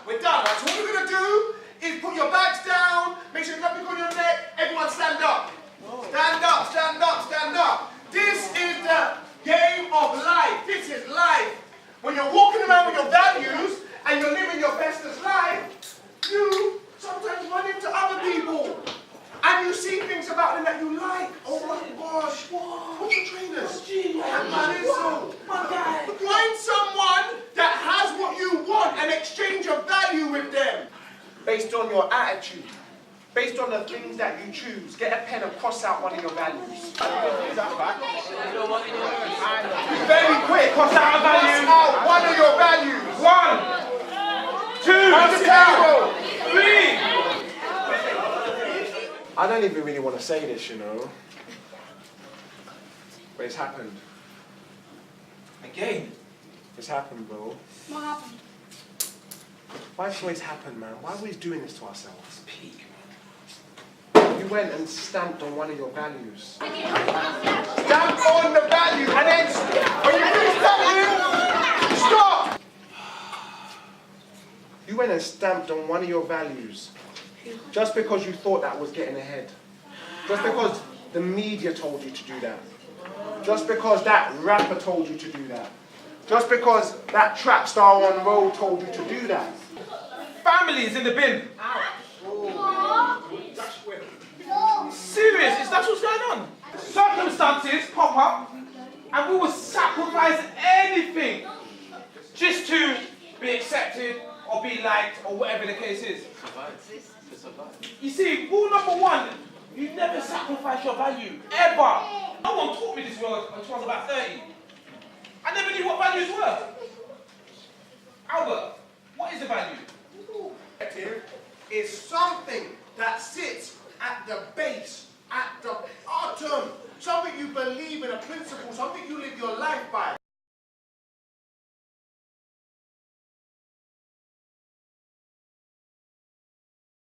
We're done. Right? So what we're going to do is put your bags down, make sure nothing on your neck. Everyone stand up. Stand up, stand up, stand up. This is the game of life. This is life. When you're walking around with your values and you're living your bestest life, you sometimes run into other people. And you see things about them that you like. Oh my gosh. What's your trainers? Find someone that has what you want and exchange a value with them. Based on your attitude. Based on the things that you choose. Get a pen and cross out one of your values. Very quick. Cross out a value. Cross out one of your values. 1, 2, 3. I don't even really want to say this, you know. But it's happened. Again? It's happened, bro. What happened? Why does it always happen, man? Why are we always doing this to ourselves? Peak, You went and stamped on one of your values. Stamp on the value, and then when you finish stamping, stop! You went and stamped on one of your values just because you thought that was getting ahead. Just because the media told you to do that. Just because that rapper told you to do that. Just because that trap star on road told you to do that. Family is in the bin. Serious, that's what's going on. Circumstances pop up and we will sacrifice anything just to be accepted or be liked or whatever the case is. You see, rule number 1, you never sacrifice your value, ever. No one taught me this word until I was about 30. I never knew what values were. Albert, what is a value? Is something that sits at the base, at the bottom. Something you believe in, a principle, something you live your life by.